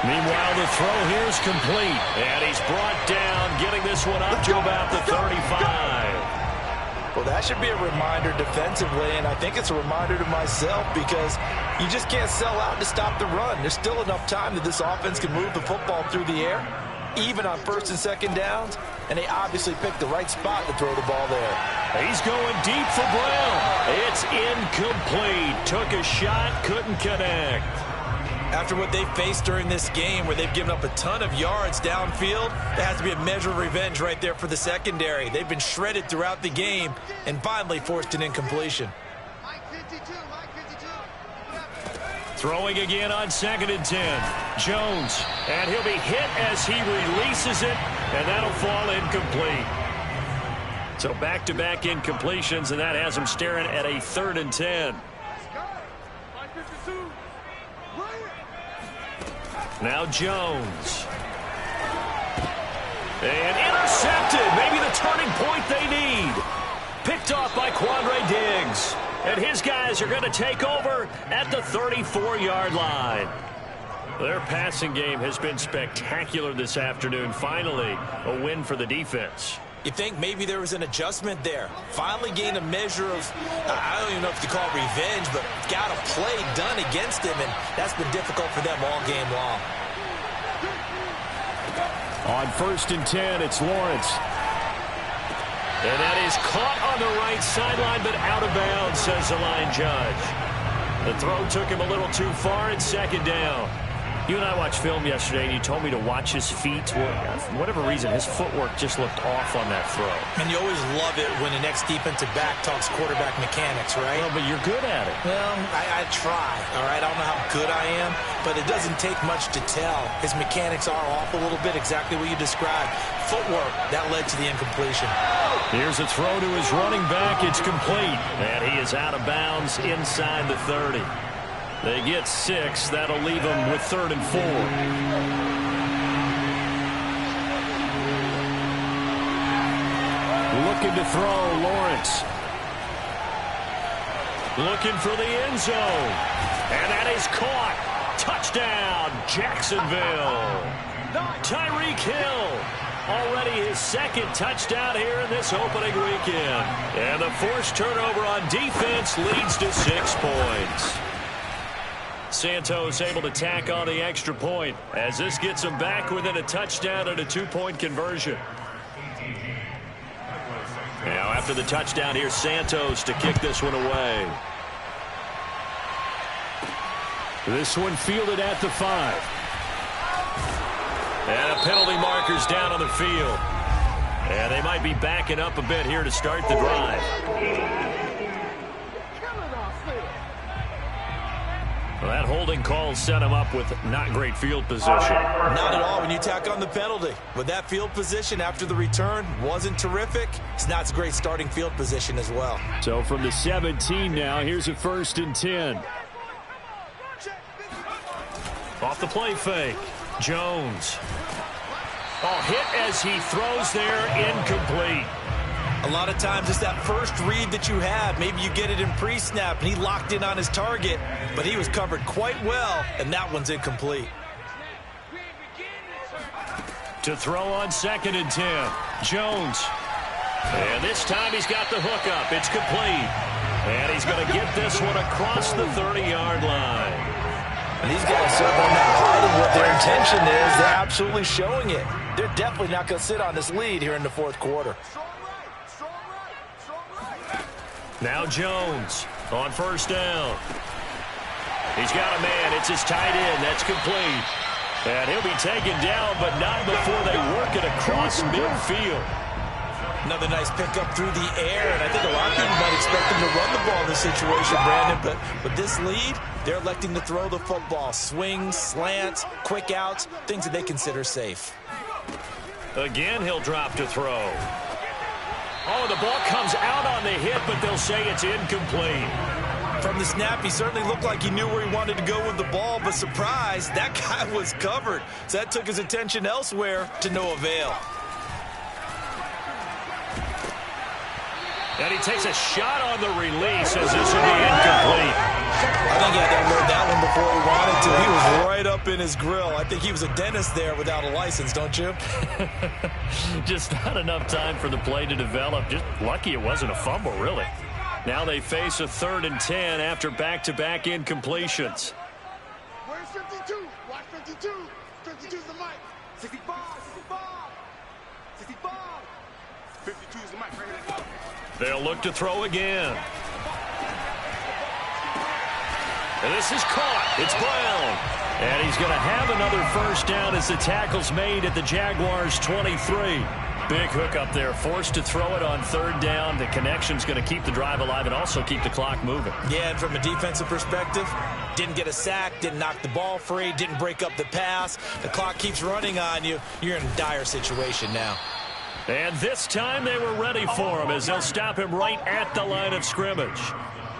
S2: Meanwhile, the throw here is complete. And he's brought down, getting this one up to about the 35.
S4: Well, that should be a reminder defensively, and I think it's a reminder to myself because you just can't sell out to stop the run. There's still enough time that this offense can move the football through the air, even on 1st and 2nd downs, and they obviously picked the right spot to throw the ball there.
S2: He's going deep for Brown. It's incomplete. Took a shot, couldn't connect.
S4: After what they faced during this game where they've given up a ton of yards downfield, there has to be a measure of revenge right there for the secondary. They've been shredded throughout the game and finally forced an incompletion.
S2: Throwing again on 2nd and 10. Jones, and he'll be hit as he releases it, and that'll fall incomplete. So back-to-back incompletions, and that has him staring at a 3rd and 10. Now Jones. And intercepted. Maybe the turning point they need. Picked off by Quandre Diggs. And his guys are going to take over at the 34-yard line. Their passing game has been spectacular this afternoon. Finally, a win for the defense.
S3: You think maybe there was an adjustment there. Finally gained a measure of, I don't even know if you call it revenge, but got a play done against him, and that's been difficult for them all game long.
S2: On 1st and 10, it's Lawrence. And that is caught on the right sideline, but out of bounds, says the line judge. The throw took him a little too far, and 2nd down. You and I watched film yesterday, and you told me to watch his feet. For whatever reason, his footwork just looked off on that throw.
S3: And you always love it when the next defensive back talks quarterback mechanics, right?
S2: Well, but you're good at it.
S3: Well, I try, all right? I don't know how good I am, but it doesn't take much to tell. His mechanics are off a little bit, exactly what you described. Footwork, that led to the incompletion.
S2: Here's a throw to his running back. It's complete. And he is out of bounds inside the 30. They get 6. That'll leave them with 3rd and 4. Looking to throw, Lawrence. Looking for the end zone. And that is caught. Touchdown, Jacksonville. Tyreek Hill. Already his 2nd touchdown here in this opening weekend. And the forced turnover on defense leads to 6 points. Santos able to tack on the extra point as this gets him back within a touchdown and a 2-point conversion. Now after the touchdown, here's Santos to kick this one away. This one fielded at the 5. And a penalty marker's down on the field. And they might be backing up a bit here to start the drive. Well, that holding call set him up with not great field position.
S3: Not at all when you tack on the penalty. But that field position after the return wasn't terrific. It's not a great starting field position as well.
S2: So from the 17 now, here's a 1st and 10. Off the play fake. Jones. Oh, hit as he throws there, incomplete.
S3: A lot of times it's that first read that you have. Maybe you get it in pre-snap, and he locked in on his target, but he was covered quite well, and that one's incomplete.
S2: To throw on 2nd and 10. Jones. And this time he's got the hook up. It's complete. And he's going to get this one across the 30-yard line.
S4: And these guys certainly not hiding what their intention is. They're absolutely showing it. They're definitely not going to sit on this lead here in the 4th quarter.
S2: Now Jones on 1st down. He's got a man. It's his tight end. That's complete. And he'll be taken down, but not before they work it across midfield.
S3: Another nice pickup through the air, and I think a lot of people might expect him to run the ball in this situation, Brandon, but with this lead, they're electing to throw the football. Swings, slants, quick outs, things that they consider safe.
S2: Again, he'll drop to throw. Oh, the ball comes out on the hit, but they'll say it's incomplete.
S3: From the snap, he certainly looked like he knew where he wanted to go with the ball, but surprise, that guy was covered. So that took his attention elsewhere to no avail.
S2: And he takes a shot on the release as this will be incomplete.
S3: I think he had to unload that one before he wanted to. He was right up in his grill. I think he was a dentist there without a license, don't you?
S2: Just not enough time for the play to develop. Just lucky it wasn't a fumble, really. Now they face a 3rd and 10 after back-to-back incompletions.
S5: Where's 52? Watch 52. 52 is the mic. 65, 65. 65. 52 is the mic. Right here.
S2: They'll look to throw again. And this is caught. It's Brown. And he's going to have another 1st down as the tackle's made at the Jaguars' 23. Big hook up there, forced to throw it on third down. The connection's going to keep the drive alive and also keep the clock moving.
S3: Yeah, and from a defensive perspective, didn't get a sack, didn't knock the ball free, didn't break up the pass. The clock keeps running on you. You're in a dire situation now.
S2: And this time they were ready for him as they'll stop him right at the line of scrimmage.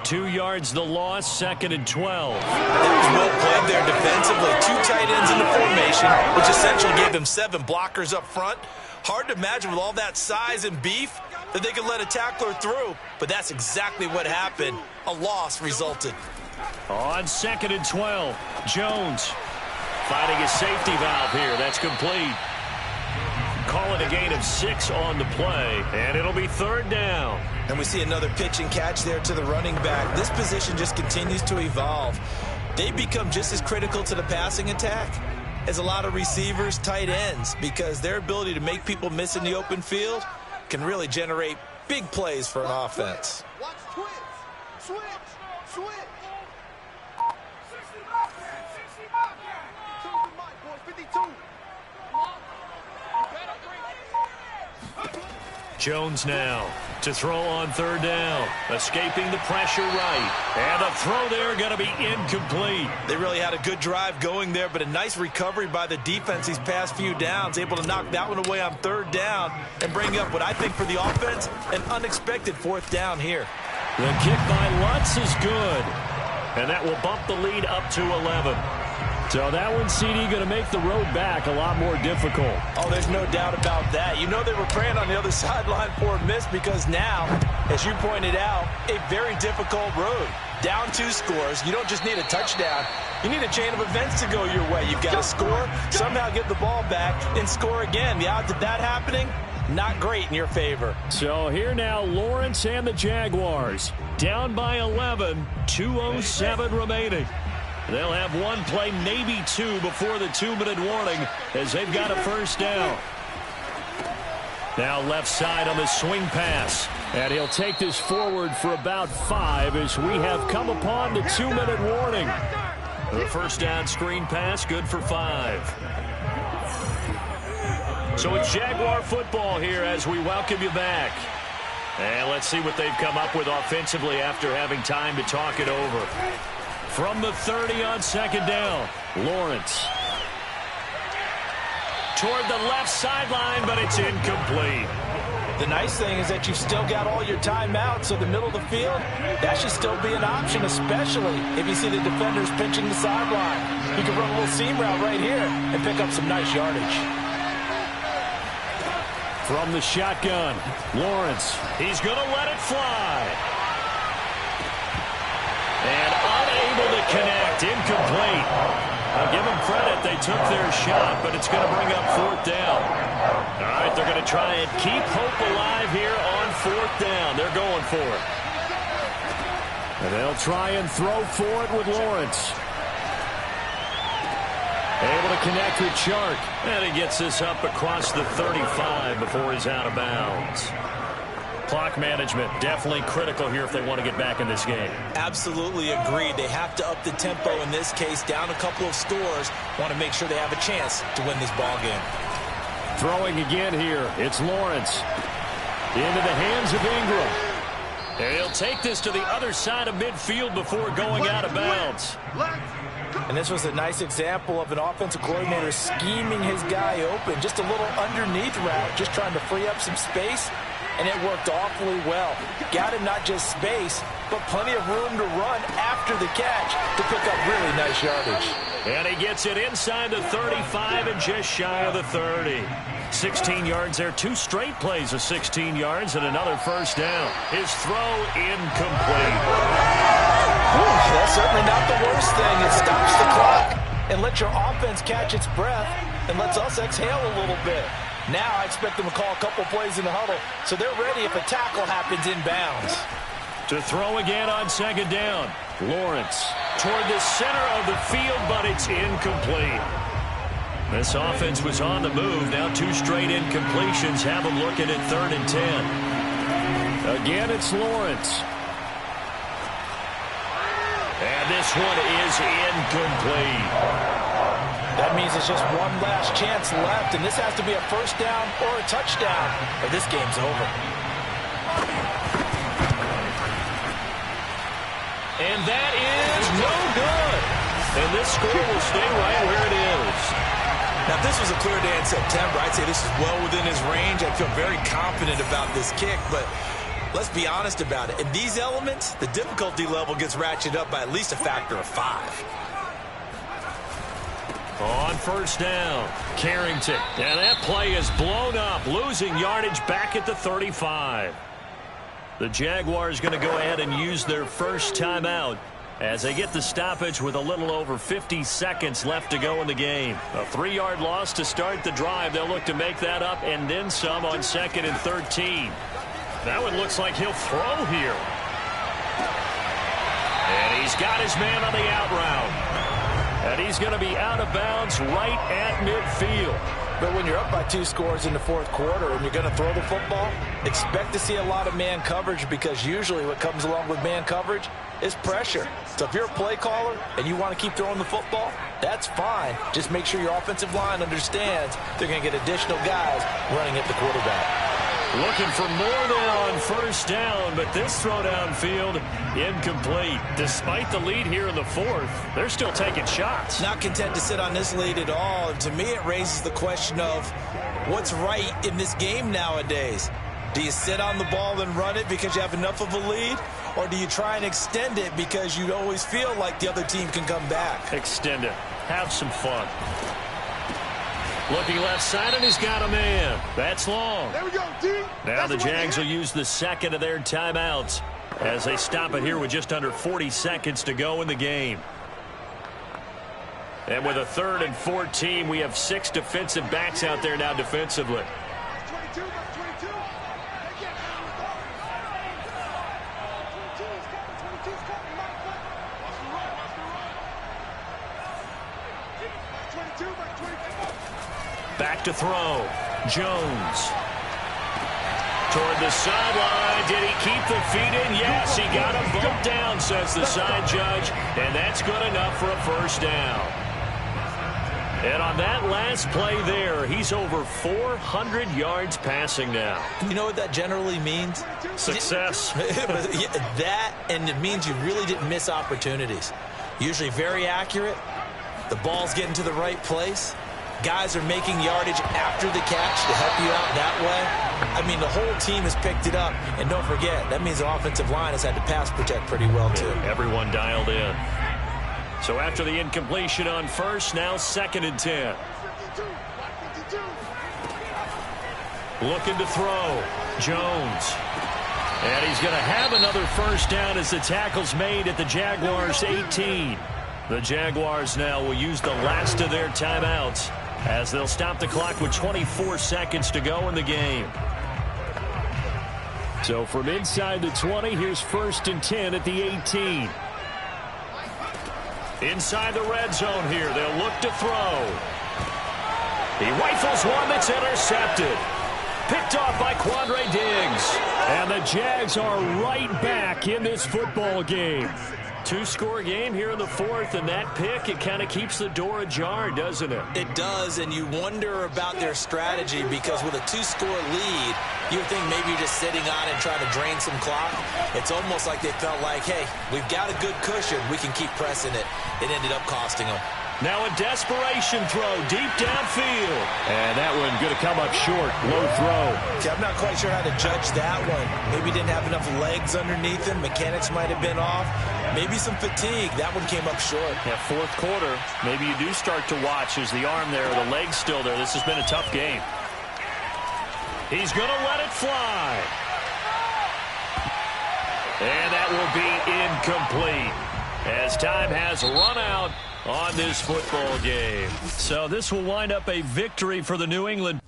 S2: 2 yards the loss, 2nd and 12.
S3: That was well played there defensively. 2 tight ends in the formation, which essentially gave them 7 blockers up front. Hard to imagine with all that size and beef that they could let a tackler through, but that's exactly what happened. A loss resulted.
S2: On 2nd and 12, Jones finding his safety valve here. That's complete. Call it a gain of 6 on the play, and it'll be 3rd down.
S3: And we see another pitch and catch there to the running back. This position just continues to evolve. They become just as critical to the passing attack as a lot of receivers, tight ends, because their ability to make people miss in the open field can really generate big plays for an offense.
S5: Watch twitch. Switch. Switch. 52 the mic, boys. 52.
S2: Jones now to throw on 3rd down. Escaping the pressure right. And the throw there going to be incomplete.
S3: They really had a good drive going there, but a nice recovery by the defense these past few downs. Able to knock that one away on 3rd down and bring up what I think for the offense, an unexpected 4th down here.
S2: The kick by Lutz is good. And that will bump the lead up to 11. So that one, CD, going to make the road back a lot more difficult.
S3: Oh, there's no doubt about that. You know they were praying on the other sideline for a miss because now, as you pointed out, a very difficult road. Down 2 scores. You don't just need a touchdown. You need a chain of events to go your way. You've got to score, somehow get the ball back, and score again. The odds of that happening, not great in your favor.
S2: So here now, Lawrence and the Jaguars. Down by 11, 2:07 remaining. They'll have 1 play, maybe 2, before the 2-minute warning as they've got a 1st down. Now left side on the swing pass. And he'll take this forward for about 5 as we have come upon the 2-minute warning. The 1st down screen pass, good for 5. So it's Jaguar football here as we welcome you back. And let's see what they've come up with offensively after having time to talk it over. From the 30 on 2nd down, Lawrence. Toward the left sideline, but it's incomplete.
S3: The nice thing is that you've still got all your timeouts, so the middle of the field, that should still be an option, especially if you see the defenders pinching the sideline. You can run a little seam route right here and pick up some nice yardage.
S2: From the shotgun, Lawrence. He's going to let it fly. And unable to connect, incomplete. I'll give them credit, they took their shot, but it's going to bring up 4th down. All right, they're going to try and keep hope alive here on 4th down. They're going for it. And they'll try and throw for it with Lawrence. Able to connect with Chark. And he gets this up across the 35 before he's out of bounds. Clock management definitely critical here if they want to get back in this game.
S3: Absolutely agreed. They have to up the tempo in this case, down a couple of scores. Want to make sure they have a chance to win this ball game.
S2: Throwing again here. It's Lawrence. Into the hands of Ingram. And he'll take this to the other side of midfield before going out of bounds.
S3: And this was a nice example of an offensive coordinator scheming his guy open. Just a little underneath route, just trying to free up some space. And it worked awfully well. Got him not just space, but plenty of room to run after the catch to pick up really nice yardage.
S2: And he gets it inside the 35 and just shy of the 30. 16 yards there. 2 straight plays of 16 yards and another 1st down. His throw incomplete.
S3: That's certainly not the worst thing. It stops the clock and lets your offense catch its breath and lets us exhale a little bit. Now I expect them to call a couple plays in the huddle, so they're ready if a tackle happens inbounds.
S2: To throw again on 2nd down. Lawrence toward the center of the field, but it's incomplete. This offense was on the move. Now 2 straight incompletions have them looking at 3rd and 10. Again, it's Lawrence. And this one is incomplete.
S4: That means it's just one last chance left, and this has to be a first down or a touchdown, or this game's over.
S2: And that is no good. And this score will stay right where it is.
S3: Now, if this was a clear day in September, I'd say this is well within his range. I feel very confident about this kick, but let's be honest about it. In these elements, the difficulty level gets ratcheted up by at least a factor of 5.
S2: On first down, Carrington. And that play is blown up, losing yardage back at the 35. The Jaguars going to go ahead and use their first timeout as they get the stoppage with a little over 50 seconds left to go in the game. A 3-yard loss to start the drive. They'll look to make that up and then some on 2nd and 13. That one looks like he'll throw here. And he's got his man on the out route. And he's going to be out of bounds right at midfield.
S4: But when you're up by 2 scores in the 4th quarter and you're going to throw the football, expect to see a lot of man coverage, because usually what comes along with man coverage is pressure. So if you're a play caller and you want to keep throwing the football, that's fine. Just make sure your offensive line understands they're going to get additional guys running at the quarterback.
S2: Looking for more now on first down, but this throw downfield incomplete. Despite the lead here in the 4th, they're still taking shots.
S3: Not content to sit on this lead at all. And to me, it raises the question of what's right in this game nowadays. Do you sit on the ball and run it because you have enough of a lead? Or do you try and extend it because you always feel like the other team can come back?
S2: Extend it. Have some fun. Looking left side, and he's got a man. That's long.
S5: There we go, D.
S2: Now the Jags will use the second of their timeouts as they stop it here with just under 40 seconds to go in the game. And with a 3rd and 14, we have 6 defensive backs out there now defensively.
S5: 22, 22.
S2: Back to throw. Jones. Toward the sideline. Did he keep the feet in? Yes, he got him bumped down, says the side judge. And that's good enough for a first down. And on that last play there, he's over 400 yards passing now.
S3: You know what that generally means?
S2: Success.
S3: That, and it means you really didn't miss opportunities. Usually very accurate. The ball's getting to the right place. Guys are making yardage after the catch to help you out that way. I mean, the whole team has picked it up. And don't forget, that means the offensive line has had to pass protect pretty well, too.
S2: Everyone dialed in. So after the incompletion on first, now 2nd and 10. Looking to throw. Jones. And he's going to have another first down as the tackle's made at the Jaguars' 18. The Jaguars now will use the last of their timeouts as they'll stop the clock with 24 seconds to go in the game. So from inside the 20, here's 1st and 10 at the 18. Inside the red zone here, they'll look to throw. He rifles one that's intercepted. Picked off by Quandre Diggs. And the Jags are right back in this football game. 2-score game here in the 4th, and that pick, it kind of keeps the door ajar, doesn't it?
S3: It does, and you wonder about their strategy, because with a 2-score lead, you would think maybe you're just sitting on it and trying to drain some clock. It's almost like they felt like, hey, we've got a good cushion. We can keep pressing it. It ended up costing them.
S2: Now a desperation throw deep downfield. And that one going to come up short. Low throw.
S4: See, I'm not quite sure how to judge that one. Maybe didn't have enough legs underneath him. Mechanics might have been off. Maybe some fatigue. That one came up short.
S2: Yeah, 4th quarter. Maybe you do start to watch as the arm there, the leg's still there. This has been a tough game. He's going to let it fly. And that will be incomplete as time has run out on this football game. So this will wind up a victory for the New England